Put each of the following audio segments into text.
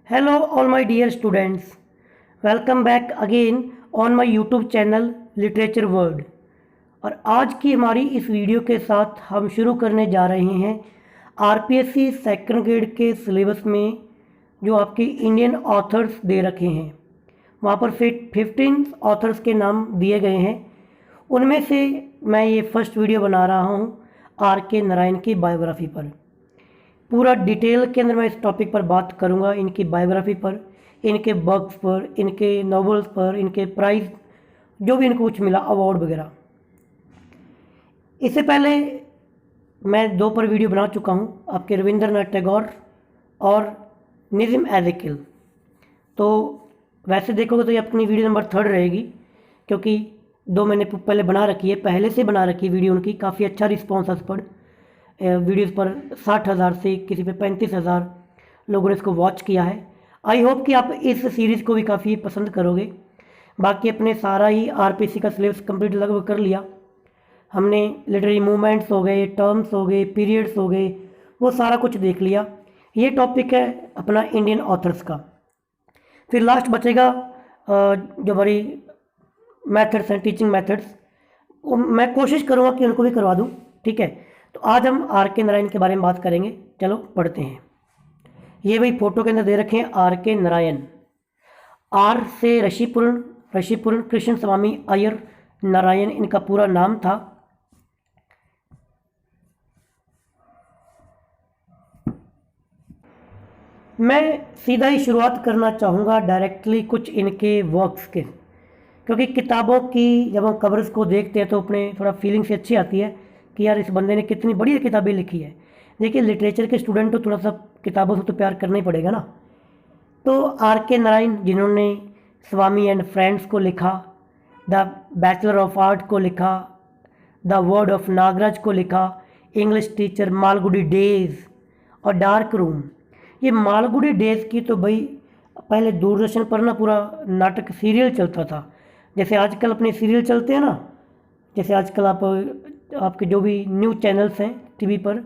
Hello, all my dear students. Welcome back again on my YouTube channel Literature World. और आज की हमारी इस वीडियो के साथ हम शुरू करने जा रहे हैं आरपीएससी सेकंड ग्रेड के सिलेबस में जो आपके इंडियन ऑथर्स दे रखे हैं। वहाँ पर 15 ऑथर्स के नाम दिए गए हैं। उनमें से मैं ये फर्स्ट वीडियो बना रहा हूँ आर के नारायण की बायोग्राफी पर। पूरा डिटेल के अंदर मैं इस टॉपिक पर बात करूंगा, इनकी बायोग्राफी पर, इनके बुक्स पर, इनके नॉवेल्स पर, इनके प्राइज़ जो भी इनको कुछ मिला, अवार्ड वगैरह। इससे पहले मैं 2 पर वीडियो बना चुका हूं, आपके रविंद्रनाथ टैगोर और निज़्म एज़ेकिल। तो वैसे देखोगे तो ये अपनी वीडियो नंबर 3 रहेगी, क्योंकि 2 मैंने पहले बना रखी है, पहले से बना रखी है वीडियो उनकी। काफ़ी अच्छा रिस्पॉन्स है उस पर। वीडियोस पर 60,000 से किसी पे 35,000 लोगों ने इसको वॉच किया है। आई होप कि आप इस सीरीज़ को भी काफ़ी पसंद करोगे। बाकी अपने सारा ही आरपीएससी का सिलेबस कंप्लीट लगभग कर लिया हमने। लिटरेरी मूवमेंट्स हो गए, टर्म्स हो गए, पीरियड्स हो गए, वो सारा कुछ देख लिया। ये टॉपिक है अपना इंडियन ऑथर्स का। फिर लास्ट बचेगा जो हमारी मैथड्स हैं, टीचिंग मैथड्स, मैं कोशिश करूँगा कि उनको भी करवा दूँ। ठीक है, तो आज हम आर के नारायण के बारे में बात करेंगे। चलो पढ़ते हैं। ये वही फोटो के अंदर दे रखे हैं आर के नारायण। आर से ऋषिपूर्ण कृष्ण स्वामी अय्यर नारायण इनका पूरा नाम था। मैं सीधा ही शुरुआत करना चाहूँगा डायरेक्टली कुछ इनके वर्क्स के, क्योंकि किताबों की जब हम कवर्स को देखते हैं तो अपने थोड़ा फीलिंग से अच्छी आती है कि यार इस बंदे ने कितनी बढ़िया किताबें लिखी है। देखिए, लिटरेचर के स्टूडेंट तो थोड़ा सा किताबों से तो प्यार करना ही पड़ेगा ना। तो आर के नारायण जिन्होंने स्वामी एंड फ्रेंड्स को लिखा, द बैचलर ऑफ आर्ट को लिखा, द वर्ड ऑफ नागराज को लिखा, इंग्लिश टीचर, मालगुडी डेज और डार्क रूम। ये मालगुडी डेज की तो भाई पहले दूरदर्शन पर ना पूरा नाटक सीरियल चलता था, जैसे आजकल अपने सीरियल चलते हैं ना। जैसे आजकल आपके जो भी न्यूज़ चैनल्स हैं टीवी पर,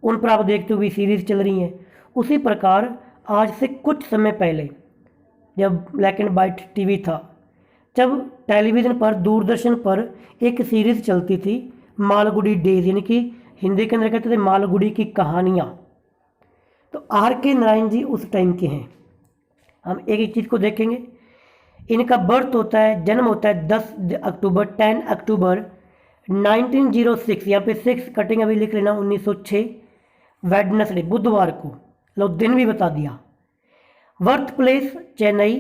उन पर आप देखते हो भी सीरीज़ चल रही हैं। उसी प्रकार आज से कुछ समय पहले जब ब्लैक एंड वाइट टीवी था, जब टेलीविज़न पर, दूरदर्शन पर एक सीरीज़ चलती थी मालगुडी डेज, यानी कि हिंदी के अंदर कहते थे मालगुडी की कहानियाँ। तो आर के नारायण जी उस टाइम के हैं। हम एक एक चीज़ को देखेंगे। इनका बर्थ होता है, जन्म होता है 10 अक्टूबर 1906। यहाँ पे 6 कटिंग अभी लिख लेना, 1906 वेडनेसडे, बुधवार को। लो दिन भी बता दिया। बर्थ प्लेस चेन्नई,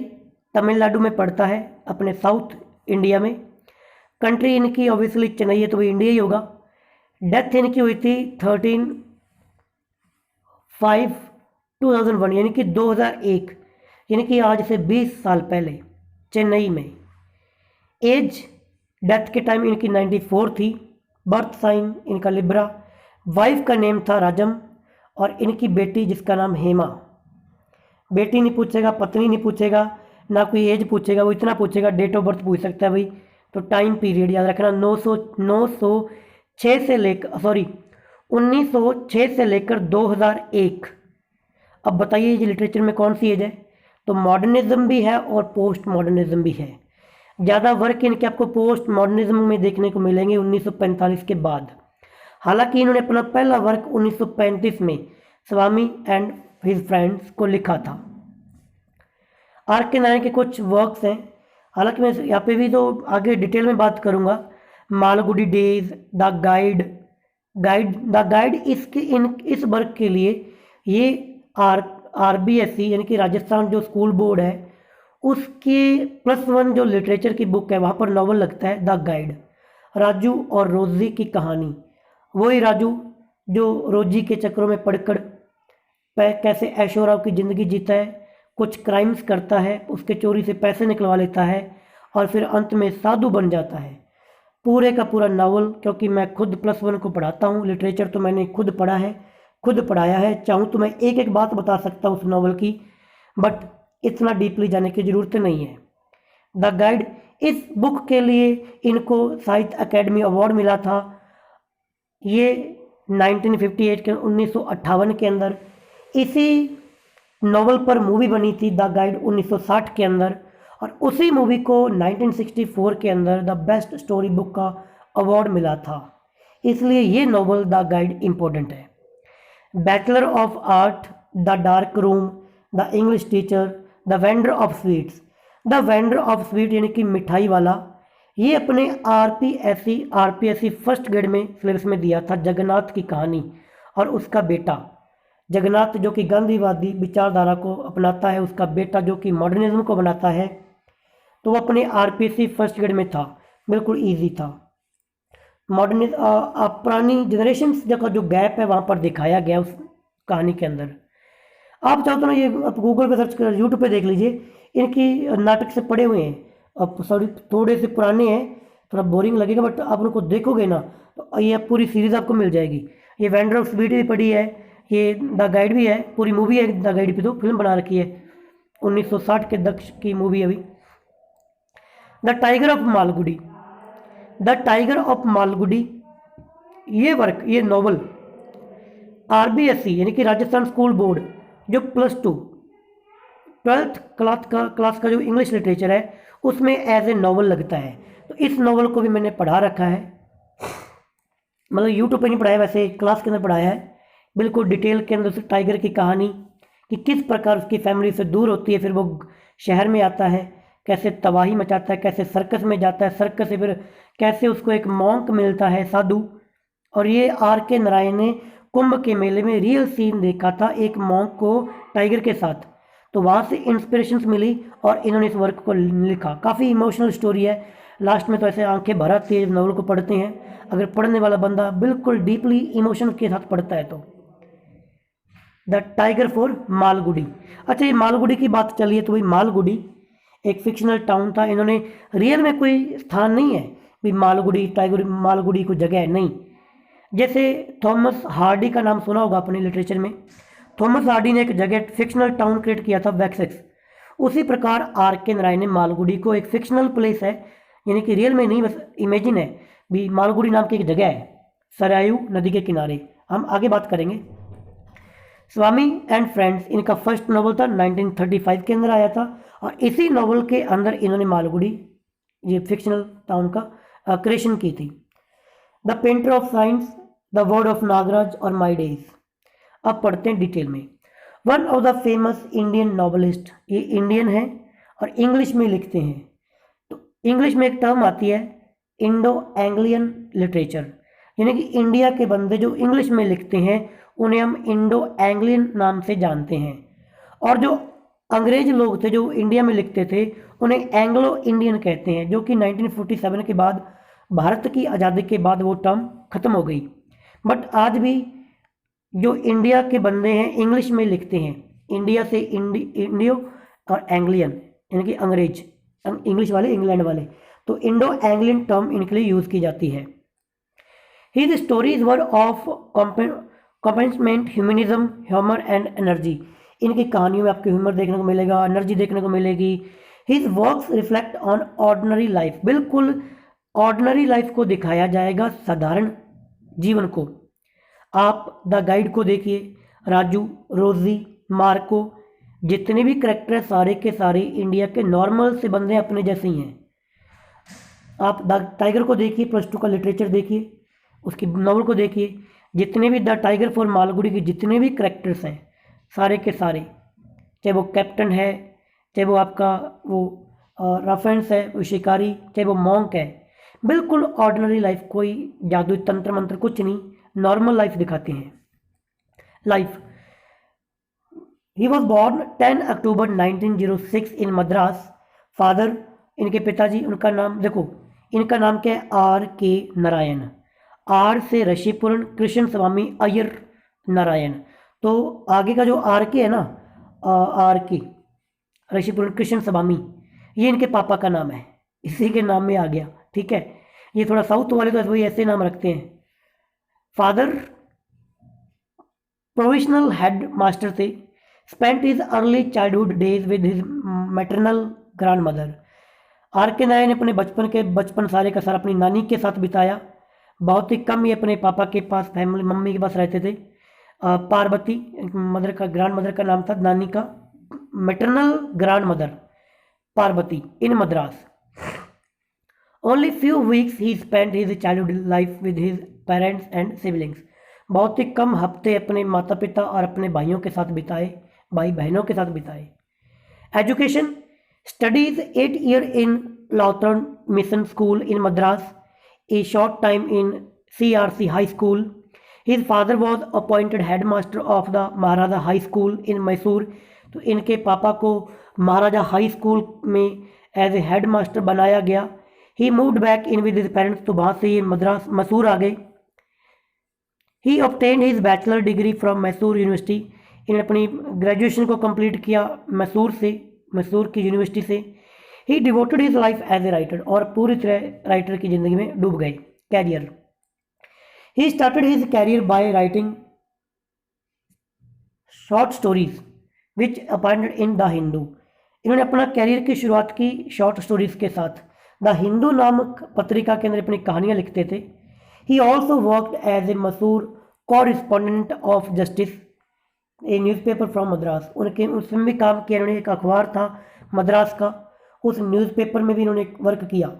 तमिलनाडु में पड़ता है, अपने साउथ इंडिया में। कंट्री इनकी ऑब्वियसली चेन्नई है तो भी इंडिया ही होगा। डेथ इनकी हुई थी 13/5/2001, यानी कि 2001, यानी कि आज से 20 साल पहले चेन्नई में। एज डेथ के टाइम इनकी 94 थी। बर्थ साइन इनका लिब्रा। वाइफ का नेम था राजम और इनकी बेटी जिसका नाम हेमा। बेटी नहीं पूछेगा, पत्नी नहीं पूछेगा, ना कोई एज पूछेगा, वो इतना पूछेगा डेट ऑफ बर्थ पूछ सकता है भाई। तो टाइम पीरियड याद रखना, 1906 से लेकर 2001। अब बताइए ये लिटरेचर में कौन सी एज है? तो मॉडर्निज्म भी है और पोस्ट मॉडर्निज्म भी है। ज़्यादा वर्क इनके आपको पोस्ट मॉडर्निज्म में देखने को मिलेंगे 1945 के बाद। हालांकि इन्होंने अपना पहला वर्क 1935 में स्वामी एंड हिज फ्रेंड्स को लिखा था। आर के नारायण के कुछ वर्क्स हैं, हालांकि मैं यहाँ पे भी तो आगे डिटेल में बात करूँगा। मालगुडी डेज, द गाइड इस वर्क के लिए ये RBSC यानी कि राजस्थान जो स्कूल बोर्ड है उसके +1 जो लिटरेचर की बुक है वहाँ पर नॉवल लगता है द गाइड। राजू और रोजी की कहानी। वही राजू जो रोजी के चक्रों में पड़कर कैसे ऐशोआराम की ज़िंदगी जीता है, कुछ क्राइम्स करता है, उसके चोरी से पैसे निकलवा लेता है और फिर अंत में साधु बन जाता है। पूरे का पूरा नावल, क्योंकि मैं खुद +1 को पढ़ाता हूँ, लिटरेचर तो मैंने खुद पढ़ा है, खुद पढ़ाया है। चाहूँ तो मैं एक एक बात बता सकता हूँ उस नावल की, बट इतना डीपली जाने की ज़रूरत नहीं है। द गाइड, इस बुक के लिए इनको साहित्य अकेडमी अवार्ड मिला था। ये 1958 के 1958 के अंदर इसी नॉवल पर मूवी बनी थी द गाइड 1960 के अंदर, और उसी मूवी को 1964 के अंदर द बेस्ट स्टोरी बुक का अवार्ड मिला था। इसलिए ये नॉवल द गाइड इम्पोर्टेंट है। Bachelor of art, the dark room, the English teacher, the vendor of sweets. The vendor of sweet यानी कि मिठाई वाला, ये अपने आरपीएससी फर्स्ट ग्रेड में सिलेबस में दिया था। जगन्नाथ की कहानी और उसका बेटा जगन्नाथ जो कि गांधीवादी विचारधारा को अपनाता है, उसका बेटा जो कि मॉडर्निज्म को बनाता है, तो वो अपने आरपीएससी फर्स्ट ग्रेड में था। बिल्कुल ईजी था। मॉडर्निज पुरानी जनरेशन का जो गैप है वहाँ पर दिखाया गया उस कहानी के अंदर। आप चाहो तो ना, ये आप गूगल पे सर्च कर, यूट्यूब पे देख लीजिए, इनकी नाटक से पढ़े हुए हैं। अब सॉरी थोड़े से पुराने हैं, थोड़ा बोरिंग लगेगा, बट आप उनको देखोगे ना तो ये पूरी सीरीज़ आपको मिल जाएगी। ये वेंडर ऑफ स्वीट भी पढ़ी है, ये द गाइड भी है, पूरी मूवी है द गाइड पे, तो फिल्म बना रखी है 1960 के दक्ष की मूवी अभी। The tiger of Malgudi, the tiger of Malgudi, ये वर्क, ये नॉवल आरबीएससी यानी कि राजस्थान स्कूल बोर्ड जो +2 ट्वेल्थ क्लास का जो इंग्लिश लिटरेचर है उसमें एज ए नॉवल लगता है। तो इस नॉवल को भी मैंने पढ़ा रखा है, मतलब यूट्यूब पे नहीं पढ़ाया, वैसे क्लास के अंदर पढ़ाया है, बिल्कुल डिटेल के अंदर। टाइगर की कहानी कि किस प्रकार उसकी फैमिली से दूर होती है, फिर वो शहर में आता है, कैसे तबाही मचाता है, कैसे सर्कस में जाता है, सर्कस से फिर कैसे उसको एक मॉन्क मिलता है, साधु। और ये RK नारायण ने कुंभ के मेले में रियल सीन देखा था एक मॉन्क को टाइगर के साथ, तो वहाँ से इंस्पिरेशंस मिली और इन्होंने इस वर्क को लिखा। काफ़ी इमोशनल स्टोरी है, लास्ट में तो ऐसे आंखें भर आती है जब नॉवल को पढ़ते हैं, अगर पढ़ने वाला बंदा बिल्कुल डीपली इमोशन के साथ पढ़ता है तो। The tiger for Malgudi. अच्छा, ये मालगुडी की बात चलिए तो भाई मालगुडी एक फिक्शनल टाउन था। इन्होंने रियल में कोई स्थान नहीं है भाई मालगुडी, टाइगर मालगुडी कोई जगह है नहीं। जैसे थॉमस हार्डी का नाम सुना होगा अपने लिटरेचर में, थॉमस हार्डी ने एक जगह फिक्शनल टाउन क्रिएट किया था वेक्सेक्स, उसी प्रकार RK नारायण ने मालगुडी को एक फिक्शनल प्लेस है, यानी कि रियल में नहीं, बस इमेजिन है भी मालगुडी नाम की एक जगह है सरयू नदी के किनारे। हम आगे बात करेंगे। स्वामी एंड फ्रेंड्स इनका फर्स्ट नॉवल था, 1935 के अंदर आया था, और इसी नॉवल के अंदर इन्होंने मालगुडी ये फिक्शनल टाउन का क्रिएशन की थी। The painter of science, the word of Nagaraj और माई डेज। अब पढ़ते हैं डिटेल में। One of the famous Indian novelist, ये इंडियन है और इंग्लिश में लिखते हैं, तो इंग्लिश में एक टर्म आती है इंडो एंग्लियन लिटरेचर, यानी कि इंडिया के बंदे जो इंग्लिश में लिखते हैं उन्हें हम इंडो एंग्लियन नाम से जानते हैं, और जो अंग्रेज लोग थे जो इंडिया में लिखते थे उन्हें एंग्लो इंडियन कहते हैं, जो कि 1947 के बाद भारत की आज़ादी के बाद वो टर्म खत्म हो गई। बट आज भी जो इंडिया के बंदे हैं इंग्लिश में लिखते हैं, इंडिया से इंडियो और एंग्लियन यानी कि अंग्रेज, इंग्लिश वाले इंग्लैंड वाले, तो इंडो एंग्लियन टर्म इनके लिए यूज़ की जाती है। His stories were of compensation, humanism, humour and energy. इनकी कहानियों में आपको ह्यूमर देखने को मिलेगा, एनर्जी देखने को मिलेगी। His works reflect on ordinary life, बिल्कुल ऑर्डिनरी लाइफ को दिखाया जाएगा, साधारण जीवन को। आप द गाइड को देखिए, राजू, रोजी, मार्को, जितने भी करेक्टर हैं सारे के सारे इंडिया के नॉर्मल से बंदे अपने जैसे ही हैं। आप द टाइगर को देखिए, +2 का लिटरेचर देखिए, उसकी नॉवल को देखिए, जितने भी द टाइगर फॉर मालगुडी के जितने भी करेक्टर्स हैं सारे के सारे, चाहे वो कैप्टन है, चाहे वो आपका वो रेफरेंस है, वो शिकारी, चाहे वो मॉन्क है, बिल्कुल ऑर्डिनरी लाइफ, कोई जादू तंत्र मंत्र कुछ नहीं, नॉर्मल लाइफ दिखाते हैं। Life, he was born 10 October 1906 in Madras. Father, इनके पिताजी, उनका नाम देखो, इनका नाम क्या है, RK नारायण, R से ऋषिपुरन कृष्ण स्वामी अय्यर नारायण, तो आगे का जो RK है ना, RK ऋषिपुरन कृष्ण स्वामी, ये इनके पापा का नाम है, इसी के नाम में आ गया, ठीक है। ये थोड़ा साउथ वाले तो वही ऐसे नाम रखते हैं। फादर प्रोविजनल हेड मास्टर थे। Spent his early childhood days with his maternal grand mother. RK Narayan ने अपने बचपन सारे का सारा अपनी नानी के साथ बिताया, बहुत ही कम ही अपने पापा के पास, फैमिली मम्मी के पास रहते थे। पार्वती मदर का, ग्रैंड मदर का नाम था, नानी का maternal grand mother Parvati in Madras. Only few weeks he spend his childhood life with his parents and siblings. बहुत ही कम हफ्ते अपने माता पिता और अपने भाइयों के साथ बिताए, भाई बहनों के साथ बिताए। Education, studies 8 year in Lutheran mission school in Madras, a short time in CRC high school. His father was appointed head master of the Maharaja high school in Mysore. तो इनके पापा को महाराजा हाई स्कूल में एज ए हेड मास्टर बनाया गया। He moved back in with his parents, तो वहाँ से ये मद्रास मैसूर आ गए। He obtained his bachelor degree from Mysore university. इन्होंने अपनी ग्रेजुएशन को कंप्लीट किया मैसूर से, मैसूर की यूनिवर्सिटी से। He devoted his life as a writer, और पूरी तरह राइटर की ज़िंदगी में डूब गए। Career, he started his career by writing short stories which appeared in the Hindu. इन्होंने अपना कैरियर की शुरुआत की शॉर्ट स्टोरीज के साथ। द हिंदू नामक पत्रिका के अंदर अपनी कहानियाँ लिखते थे। He also worked as a Mysore correspondent of justice, a newspaper from Madras. उनके उसमें भी काम किया इन्होंने, एक अखबार था मद्रास का, उस न्यूज़पेपर में भी इन्होंने वर्क किया।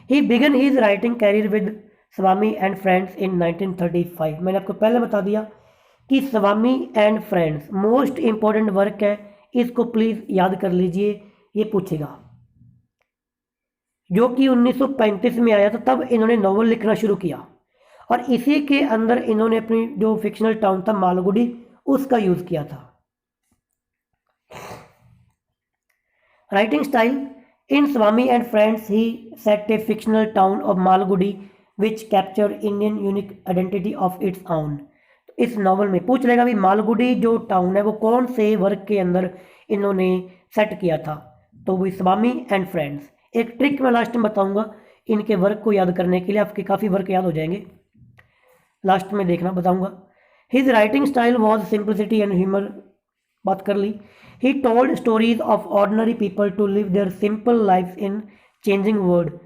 He began his writing career with Swami and friends in 1935। मैंने आपको पहले बता दिया कि Swami and friends most important work है, इसको प्लीज़ याद कर लीजिए, ये पूछेगा। जो कि 1935 में आया था, तब इन्होंने नॉवल लिखना शुरू किया, और इसी के अंदर इन्होंने अपनी जो फिक्शनल टाउन था मालगुडी, उसका यूज़ किया था। Writing style, in Swami and friends he set A fictional town of Malgudi which capture Indian unique identity of its own. इस नॉवल में पूछ लेगा भी मालगुडी जो टाउन है वो कौन से वर्क के अंदर इन्होंने सेट किया था, तो वो स्वामी एंड फ्रेंड्स। एक ट्रिक मैं लास्ट में बताऊंगा इनके वर्क को याद करने के लिए, आपके काफ़ी वर्क याद हो जाएंगे, लास्ट में देखना बताऊंगा। His writing style was simplicity and humour, बात कर ली। He told stories of ordinary people to live their simple life in changing world.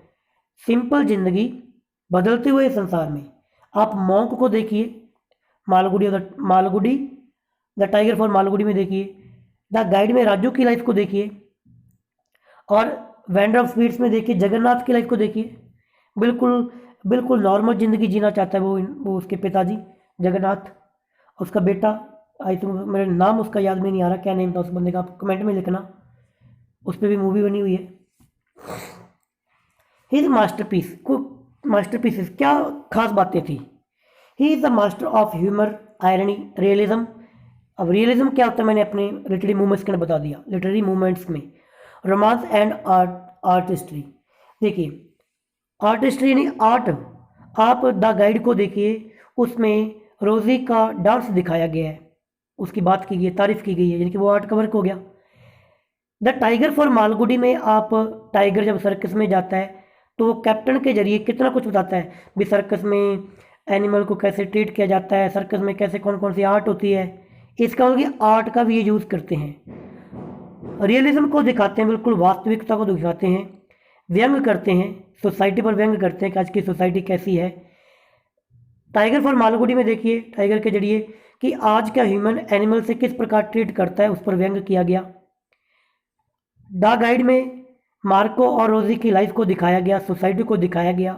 Simple जिंदगी बदलते हुए संसार में। आप मॉन्क को देखिए, Malgudi the tiger for Malgudi में देखिए, द गाइड में राजू की लाइफ को देखिए, और वेंडर ऑफ स्वीट्स में देखिए जगन्नाथ की लाइफ को देखिए। बिल्कुल बिल्कुल नॉर्मल ज़िंदगी जीना चाहता है वो उसके पिताजी जगन्नाथ, उसका बेटा, आई थिंक मेरे नाम उसका याद में नहीं आ रहा, क्या नेम था उस बंदे का, आप कमेंट में लिखना, उस पर भी मूवी बनी हुई है। हिज मास्टरपीस को, मास्टरपीसेस क्या खास बातें थी। He is the master of humour, irony, realism. अब रियलिज्म क्या होता है मैंने अपने लिटरेरी मूवमेंट्स के अंदर बता दिया, लिटरेरी मूवमेंट्स में रोमांस एंड आर्टिस्ट्री। देखिए आर्टिस्ट्री यानी आर्ट, आप द गाइड को देखिए, उसमें रोज़ी का डांस दिखाया गया है, उसकी बात की गई है, तारीफ की गई है, यानी कि वो आर्ट का वर्क हो गया। द टाइगर फॉर मालगुडी में आप टाइगर जब सर्कस में जाता है तो वो कैप्टन के जरिए कितना कुछ बताता है भी, सर्कस में एनिमल को कैसे ट्रीट किया जाता है, सर्कस में कैसे कौन कौन सी आर्ट होती है, इसका मतलब आर्ट का भी ये यूज़ करते हैं। रियलिज्म को दिखाते हैं, बिल्कुल वास्तविकता को दिखाते हैं, व्यंग करते हैं, सोसाइटी पर व्यंग करते हैं कि आज की सोसाइटी कैसी है। टाइगर फॉर मालगुडी में देखिए टाइगर के जरिए कि आज का ह्यूमन एनिमल से किस प्रकार ट्रीट करता है, उस पर व्यंग किया गया। द गाइड में मार्को और रोजी की लाइफ को दिखाया गया, सोसाइटी को दिखाया गया।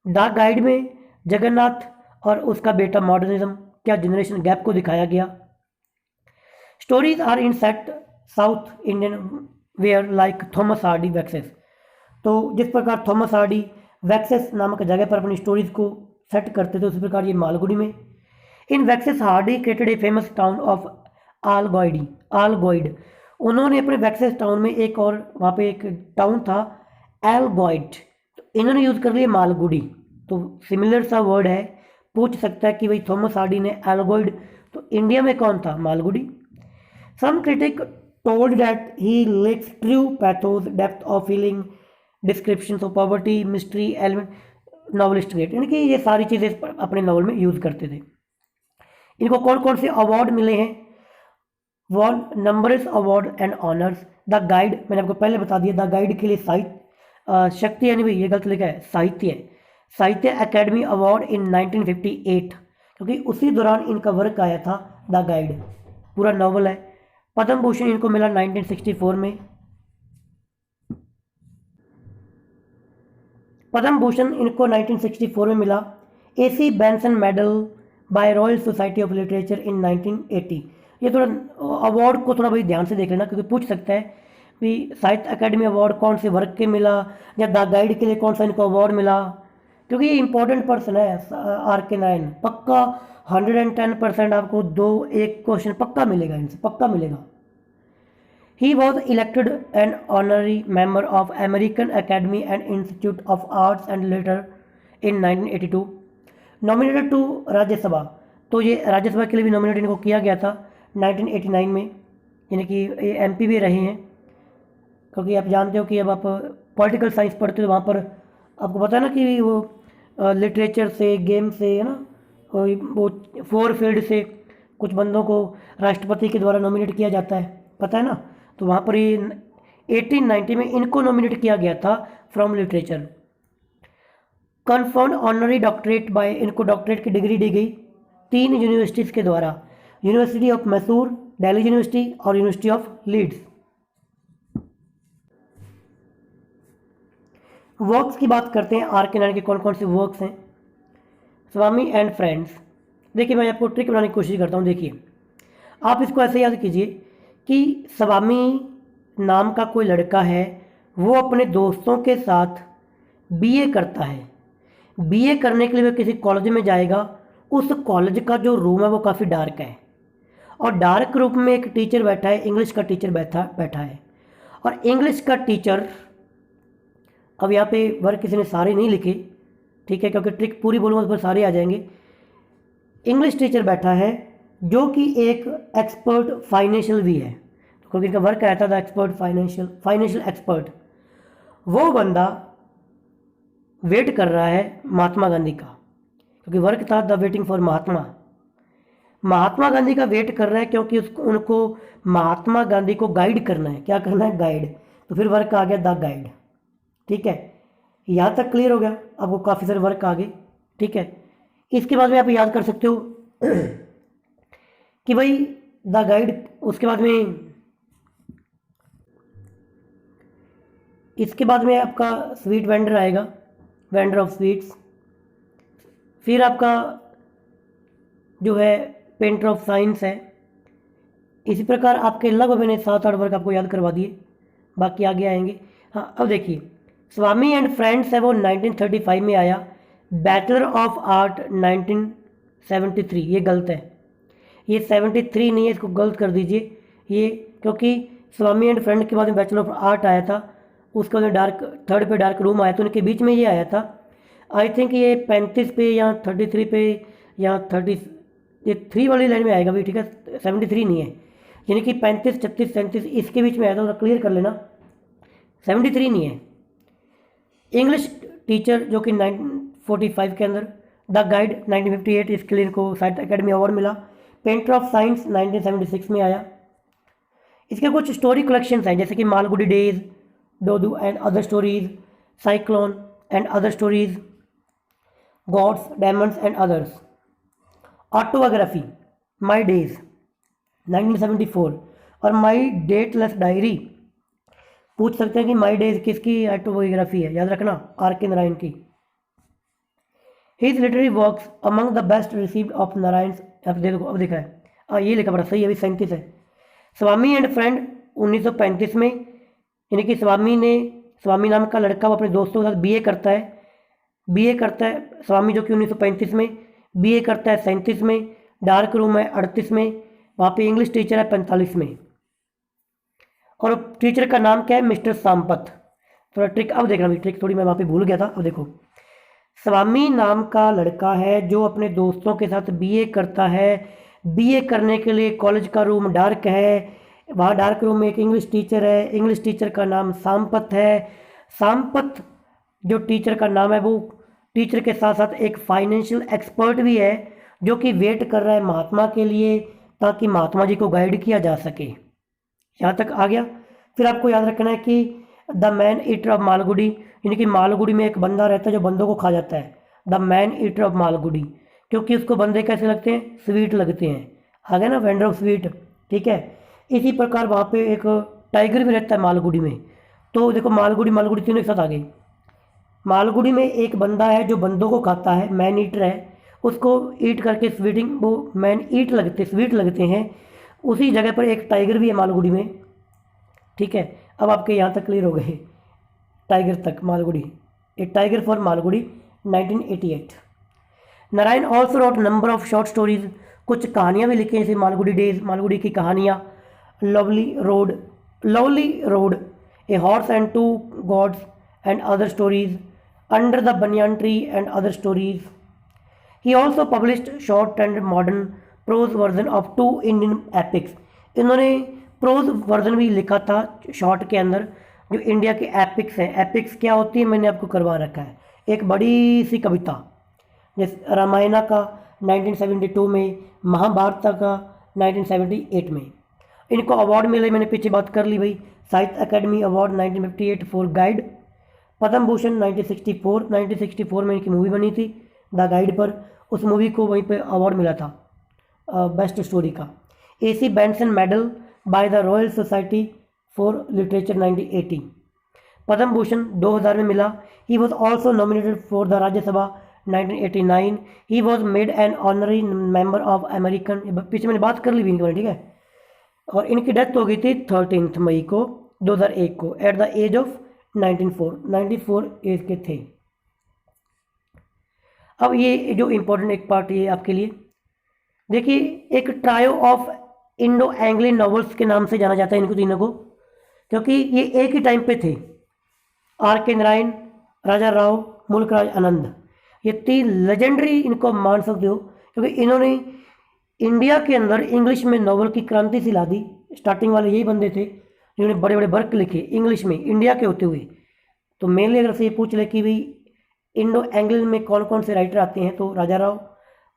द गाइड में जगन्नाथ और उसका बेटा मॉडर्निज्म, क्या जनरेशन गैप को दिखाया गया। Stories are in set south Indian where like Thomas Hardy Wessex. तो जिस प्रकार थॉमस हार्डी वैक्सेस नामक जगह पर अपनी स्टोरीज को सेट करते थे, उसी प्रकार ये मालगुडी में। In Wessex Hardy created a famous town of आलगॉइड। उन्होंने अपने वैक्सेस टाउन में एक और वहाँ पे एक टाउन था एलगॉइड, तो इन्होंने यूज़ कर लिया मालगुडी। तो सिमिलर सा वर्ड है, पूछ सकता है कि भाई थॉमस हार्डी ने एलगॉइड, तो इंडिया में कौन था, Malgudi. Some critic told that he lacks true pathos, depth of feeling, description of poverty, mystery, element, novelist great, यानी कि ये सारी चीज़ें अपने नॉवल में यूज़ करते थे। इनको कौन कौन से अवार्ड मिले हैं, won numerous award and honours. The guide मैंने आपको पहले बता दिया, द गाइड के लिए साहित्य शक्ति, यानी भाई ये गलत लिखा है, साहित्य अकेडमी अवार्ड इन 1958, क्योंकि उसी दौरान इनका वर्क आया था द गाइड, पूरा नॉवल है। पद्म भूषण इनको मिला 1964 में। पद्म भूषण इनको 1964 में मिला। AC Benson medal by royal society of literature in 1980। ये थोड़ा अवार्ड को थोड़ा भाई ध्यान से देख लेना, क्योंकि पूछ सकता है कि साहित्य अकेडमी अवार्ड कौन से वर्क के मिला, या द गाइड के लिए कौन सा इनको अवार्ड मिला, क्योंकि ये इंपॉर्टेंट पर्सन है RK नारायण। पक्का 110% आपको एक क्वेश्चन पक्का मिलेगा, इनसे पक्का मिलेगा। He was elected an honorary member of American Academy and Institute of Arts and Letters in 1982. Nominated to Rajya Sabha, तो ये राज्यसभा के लिए भी नॉमिनेट इनको किया गया था 1989 में, यानी कि ये MP भी रहे हैं। क्योंकि आप जानते हो कि अब आप पॉलिटिकल साइंस पढ़ते हो, वहाँ पर आपको पता है ना कि वो लिटरेचर से, गेम से, है ना, वो 4 फील्ड से कुछ बंदों को राष्ट्रपति के द्वारा नॉमिनेट किया जाता है, पता है ना। तो वहाँ पर ये 1890 में इनको नॉमिनेट किया गया था from literature. Conferred honorary doctorate by, इनको डॉक्टरेट की डिग्री दी गई 3 यूनिवर्सिटीज़ के द्वारा, university of Mysore, Delhi university और यूनिवर्सिटी ऑफ लीड्स। वर्क्स की बात करते हैं, RK नारायण के कौन कौन से वर्क्स हैं। स्वामी एंड फ्रेंड्स, देखिए मैं आपको ट्रिक बनाने की कोशिश करता हूँ। देखिए आप इसको ऐसे याद कीजिए कि स्वामी नाम का कोई लड़का है, वो अपने दोस्तों के साथ BA करता है। BA करने के लिए वह किसी कॉलेज में जाएगा। उस कॉलेज का जो रूम है वो काफ़ी डार्क है, और डार्क रूम में एक टीचर बैठा है, इंग्लिश का टीचर बैठा है। और इंग्लिश का टीचर, अब यहाँ पे वर्क किसी ने सारे नहीं लिखे, ठीक है, क्योंकि ट्रिक पूरी बोलूँगा तो फिर सारे आ जाएंगे। इंग्लिश टीचर बैठा है जो कि एक एक्सपर्ट फाइनेंशियल भी है, क्योंकि इनका वर्क आया था द एक्सपर्ट फाइनेंशियल एक्सपर्ट। वो बंदा वेट कर रहा है महात्मा गांधी का, क्योंकि वर्क था the waiting for Mahatma Gandhi का वेट कर रहा है, क्योंकि उनको महात्मा गांधी को गाइड करना है। क्या करना है? गाइड। तो फिर वर्क आ गया द गाइड, ठीक है। यहाँ तक क्लियर हो गया, आपको काफ़ी सारे वर्क आ गए, ठीक है। इसके बाद में आप याद कर सकते हो कि भाई द गाइड, उसके बाद में इसके बाद में आपका स्वीट वेंडर आएगा, वेंडर ऑफ स्वीट्स। फिर आपका जो है पेंटर ऑफ साइंस है। इसी प्रकार आपके लगभग मैंने 7-8 वर्क आपको याद करवा दिए, बाकी आगे आएंगे। हाँ, अब देखिए स्वामी एंड फ्रेंड्स है वो 1935 में आया। बैचलर ऑफ आर्ट 1973, ये गलत है, ये 73 नहीं है, इसको गलत कर दीजिए ये, क्योंकि स्वामी एंड फ्रेंड के बाद में बैचलर ऑफ आर्ट आया था, उसके बाद में थर्ड पे डार्क रूम आया, तो उनके बीच में ये आया था। आई थिंक ये 35 पे या 33 पे या 3 वाली लाइन में आएगा भी, ठीक है, 73 नहीं है, यानी कि 35, 36, 37 इसके बीच में आया था, क्लियर कर लेना, 73 नहीं है। इंग्लिश टीचर जो कि 1945 के अंदर, द गाइड 1958, इसके लिए इनको साहित्य अकेडमी अवार्ड मिला। पेंटर ऑफ साइंस 1976 में आया। इसके कुछ स्टोरी कलेक्शंस हैं, जैसे कि Malgudi days, Dodu and other stories, cyclone and other stories, gods, diamonds and others. Autobiography my days 1974 और माई डेटलेस डायरी। पूछ सकते हैं कि माई डेज किसकी ऑटोबायोग्राफी है, याद रखना RK नारायण की। His literary works among the best received of Narayan, अब देखा है, ये लिखा पड़ा सही, अभी 37 है। स्वामी एंड फ्रेंड 1935 में, यानी कि स्वामी नाम का लड़का वो अपने दोस्तों के साथ BA करता है स्वामी, जो कि 1935 में, BA करता है 37 में, डार्क रूम है 38 में, वहाँ पे इंग्लिश टीचर है 45 में, और टीचर का नाम क्या है? मिस्टर सांपत। थोड़ा ट्रिक अब देखना, भी ट्रिक थोड़ी मैं वहाँ पे भूल गया था। अब देखो, स्वामी नाम का लड़का है जो अपने दोस्तों के साथ BA करता है। BA करने के लिए कॉलेज का रूम डार्क है, वहाँ डार्क रूम में एक इंग्लिश टीचर है, इंग्लिश टीचर का नाम सांपत है। सांपत जो टीचर का नाम है, वो टीचर के साथ साथ एक फाइनेंशियल एक्सपर्ट भी है, जो कि वेट कर रहा है महात्मा के लिए, ताकि महात्मा जी को गाइड किया जा सके। यहाँ तक आ गया। फिर आपको याद रखना है कि the man eater of Malgudi, यानी कि मालगुडी में एक बंदा रहता है जो बंदों को खा जाता है, the man eater of Malgudi, क्योंकि उसको बंदे कैसे लगते हैं, स्वीट लगते हैं। आ गया ना, वेंडर ऑफ स्वीट, ठीक है। इसी प्रकार वहाँ पे एक टाइगर भी रहता है मालगुडी में। तो देखो मालगुडी मालगुडी तीनों एक साथ आ गई। मालगुडी में एक बंदा है जो बंदों को खाता है, मैन ईटर है, उसको ईट करके स्वीटिंग, वो मैन ईट लगते, स्वीट लगते हैं। उसी जगह पर एक टाइगर भी है मालगुडी में, ठीक है। अब आपके यहाँ तक क्लियर हो गए, टाइगर तक Malgudi, a tiger for Malgudi 1988। Narayan also wrote number of short stories, कुछ कहानियाँ भी लिखी हैं जैसे मालगुडी डेज, मालगुडी की कहानियाँ, lovely road, a horse and two gods and other stories, under the banyan tree and other stories. He also published short and modern prose version of 2 Indian epics. इन्होंने prose version भी लिखा था short के अंदर, जो India के epics हैं। Epics क्या होती है मैंने आपको करवा रखा है, एक बड़ी सी कविता, जैसे रामायण का 1972 में, महाभारत का 1978 में। इनको अवार्ड मिले, मैंने पीछे बात कर ली भाई, साहित्य academy award 1958 for guide, Padma Bhushan 1964 में इनकी मूवी बनी थी द गाइड पर, उस मूवी को वहीं पे अवार्ड मिला था बेस्ट स्टोरी का। AC Benson medal by the royal society for literature 1980, Padma Bhushan 2000 में मिला। He was also nominated for the Rajya Sabha 1989। He was made an honorary member of American, पीछे मैंने बात कर ली भी इनके बारे में, ठीक है। और इनकी डेथ हो गई थी 13 मई को 2001 को at the age of 94 age के थे। अब ये जो इम्पोर्टेंट एक पार्ट ये आपके लिए देखिए, एक trio of Indo Anglian novels के नाम से जाना जाता है इनको तीनों को, क्योंकि ये एक ही टाइम पे थे। RK नारायण, राजा राव, मुल्कराज आनंद, ये 3 लेजेंडरी इनको मान सकते हो, क्योंकि इन्होंने इंडिया के अंदर इंग्लिश में नॉवल की क्रांति सी ला दी। स्टार्टिंग वाले यही बंदे थे जिन्होंने बड़े बड़े वर्क लिखे इंग्लिश में, इंडिया के होते हुए। तो मेनली अगर से ये पूछ ले कि भाई इंडो एंग्लियन में कौन कौन से राइटर आते हैं, तो राजा राव,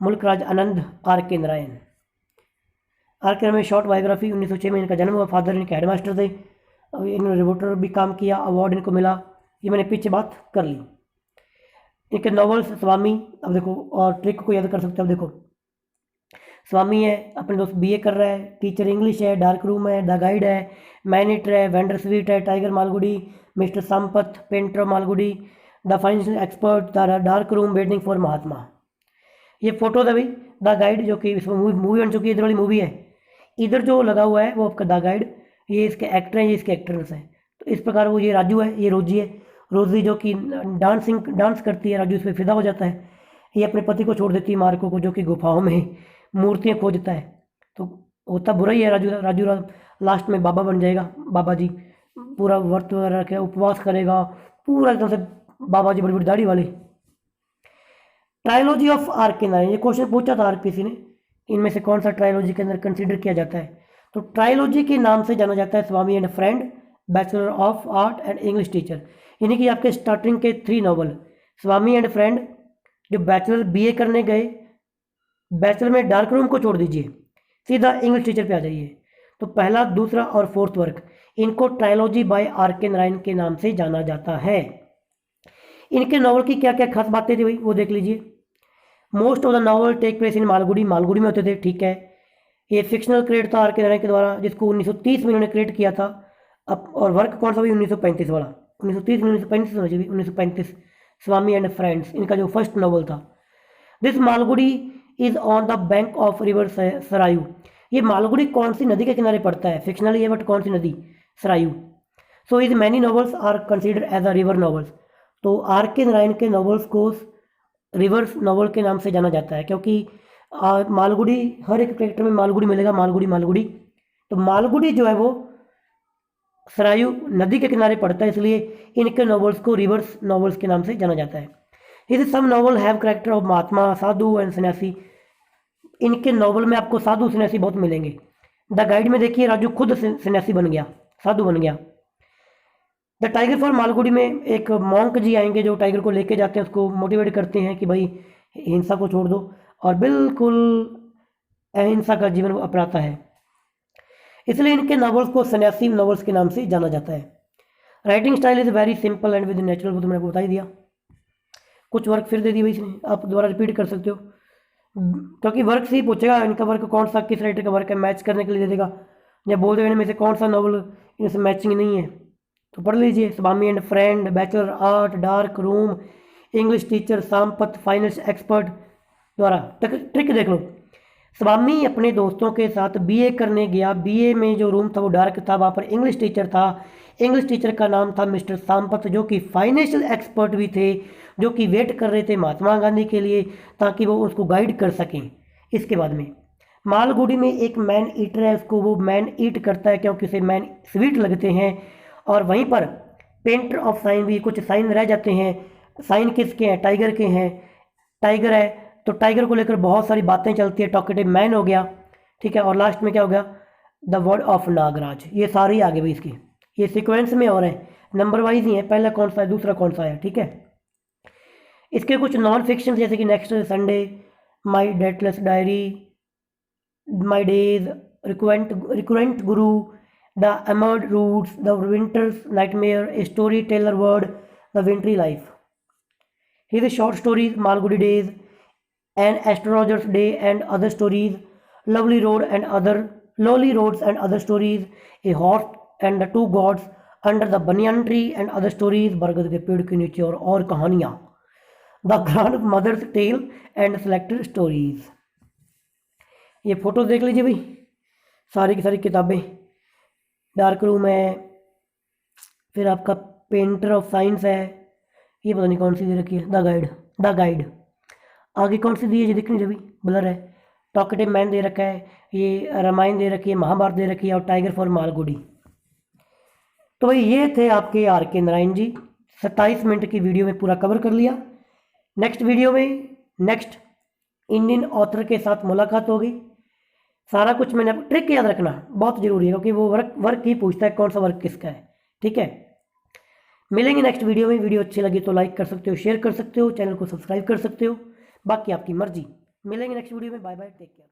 मुल्कराज आनंद, RK नारायण। RK नारायण में शॉर्ट बायोग्राफी 1906 में इनका जन्म हुआ, फादर इनके हेडमास्टर थे, और इन्होंने रिपोर्टर भी काम किया, अवार्ड इनको मिला, ये मैंने पीछे बात कर ली। इनके नॉवेल्स स्वामी, अब देखो और ट्रिक को याद कर सकते हो। अब देखो स्वामी है, अपने दोस्त BA कर रहा है, टीचर इंग्लिश है, डार्क रूम है, द गाइड है, मैनिटर है, वेंडर स्वीट है, tiger Malgudi, mister Sampath, painter Malgudi, the financial expert, the dark room, waiting for Mahatma. ये फोटो है भाई द गाइड, जो कि इसमें मूवी बन चुकी है, इधर वाली मूवी है, इधर जो लगा हुआ है वो आपका द गाइड, ये इसके एक्टर हैं, ये इसके एक्ट्रेस हैं। तो इस प्रकार वो ये राजू है, ये रोजी है, रोजी जो कि डांस करती है, राजू इस पर फिदा हो जाता है। ये अपने पति को छोड़ देती है मार्को को, जो कि गुफाओं में मूर्तियाँ खोजता है। तो होता बुरा ही है राजू लास्ट में बाबा बन जाएगा, बाबा जी, पूरा व्रत वगैरह रखेगा, उपवास करेगा, पूरा एकदम से बाबा जी, बड़ी बड़ी दाढ़ी वाले। ट्रायोलॉजी ऑफ RK नारायण, ये क्वेश्चन पूछा था RPSC ने, इनमें से कौन सा ट्रायोलॉजी के अंदर कंसीडर किया जाता है। तो ट्रायोलॉजी के नाम से जाना जाता है Swami and friend, bachelor of art and English teacher, यानी कि आपके स्टार्टिंग के 3 नॉवल, स्वामी एंड फ्रेंड, जो बैचलर BA करने गए, बैचलर में डार्क रूम को छोड़ दीजिए, सीधा इंग्लिश टीचर पे आ जाइए। तो पहला, दूसरा और 4th वर्क, इनको ट्रायोलॉजी बाय RK नारायण के नाम से जाना जाता है। इनके नॉवल की क्या क्या खास बातें थी भाई, वो देख लीजिए। Most of the novel take place in Malgudi में होते थे, ठीक है। ये फिक्शनल क्रिएट था RK नारायण के द्वारा, जिसको 1930 में इन्होंने क्रिएट किया था। अब और वर्क कौन सा भी 1935 वाला, 1930 में 1935 होना चाहिए, 1935, स्वामी एंड फ्रेंड्स, इनका जो फर्स्ट नॉवल था। This Malgudi is on the bank of river Sarayu, ये मालगुडी कौन सी नदी के किनारे पड़ता है, फिक्शनली है बट कौन सी नदी, Sarayu. So is many novels are considered as a river novels. तो RK नारायण के नॉवल्स को रिवर्स नॉवल के नाम से जाना जाता है, क्योंकि मालगुडी, हर एक कैरेक्टर में मालगुडी मिलेगा, मालगुडी। तो मालगुडी जो है वो सरायू नदी के किनारे पड़ता है, इसलिए इनके नॉवल्स को रिवर्स नॉवल्स के नाम से जाना जाता है। His some novel have character of mahatma, sadhu and sanyasi. इनके नॉवल में आपको साधु सन्यासी बहुत मिलेंगे। द गाइड में देखिए राजू खुद सन्यासी बन गया, साधु बन गया। द टाइगर फॉर मालगुडी में एक मॉन्क जी आएंगे जो टाइगर को लेके जाते हैं, उसको मोटिवेट करते हैं कि भाई हिंसा को छोड़ दो, और बिल्कुल अहिंसा का जीवन अपनाता है, इसलिए इनके नॉवल्स को सन्यासी नॉवल्स के नाम से जाना जाता है। Writing style is very simple and with natural, वो तो मैंने बता ही दिया। कुछ वर्क फिर दे दी भाई इसने, आप दोबारा रिपीट कर सकते हो। क्योंकि वर्क से ही पूछेगा इनका वर्क कौन सा, किस राइटर का वर्क है, मैच करने के लिए दे देगा। जब बोल देगा इनमें से कौन सा नॉवल इनसे मैचिंग नहीं है तो पढ़ लीजिए। Swami and friend, bachelor art, dark room, English teacher, Sampath, finance expert द्वारा। ट्रिक देख लो। स्वामी अपने दोस्तों के साथ बीए करने गया। बीए में जो रूम था वो डार्क था, वहाँ पर इंग्लिश टीचर था। इंग्लिश टीचर का नाम था मिस्टर सांपत, जो कि फाइनेंशियल एक्सपर्ट भी थे, जो कि वेट कर रहे थे महात्मा गांधी के लिए ताकि वो उसको गाइड कर सकें। इसके बाद में मालगुडी में एक मैन ईटर है, उसको वो मैन ईट करता है क्योंकि उसे मैन स्वीट लगते हैं। और वहीं पर पेंटर ऑफ साइन भी, कुछ साइन रह जाते हैं। साइन किसके हैं? टाइगर के हैं। टाइगर है तो टाइगर को लेकर बहुत सारी बातें चलती है। टॉकेटिव मैन हो गया, ठीक है। और लास्ट में क्या हो गया? The word of Nagaraj. ये सारी आगे भी इसकी, ये सीक्वेंस में और है, नंबर वाइज ही है, पहला कौन सा है, दूसरा कौन सा है, ठीक है। इसके कुछ नॉन फिक्शन जैसे कि next Sunday, my dateless diary, my days, reluctant guru, the emerald routes, the winter's nightmare, a storyteller world, the wintry life, his short stories, Malgudi days, an astrologer's day and other stories, lovely road and other lowly roads and other stories, a horse and the two gods, under the banyan tree and other stories, बरगद के पेड़ के नीचे और कहानियाँ, the grand mothers tale and selected stories. ये photo देख लीजिए भाई, सारी की सारी किताबें। डार्क रूम है, फिर आपका पेंटर ऑफ साइंस है, ये पता नहीं कौन सी दे रखी है, द गाइड। आगे कौन सी दी है ये दिख नहीं रही, ब्लर है। टॉकेटिव मैन दे रखा है, ये रामायण दे रखी है, महाभारत दे रखी है, और टाइगर फॉर मालगुडी। तो भाई ये थे आपके आर के नारायण जी। 27 मिनट की वीडियो में पूरा कवर कर लिया। नेक्स्ट वीडियो में नेक्स्ट इंडियन ऑथर के साथ मुलाकात होगी। सारा कुछ मैंने, ट्रिक याद रखना बहुत ज़रूरी है क्योंकि वो वर्क ही पूछता है कौन सा वर्क किसका है, ठीक है। मिलेंगे नेक्स्ट वीडियो में। वीडियो अच्छी लगी तो लाइक कर सकते हो, शेयर कर सकते हो, चैनल को सब्सक्राइब कर सकते हो, बाकी आपकी मर्जी। मिलेंगे नेक्स्ट वीडियो में। Bye bye, take care.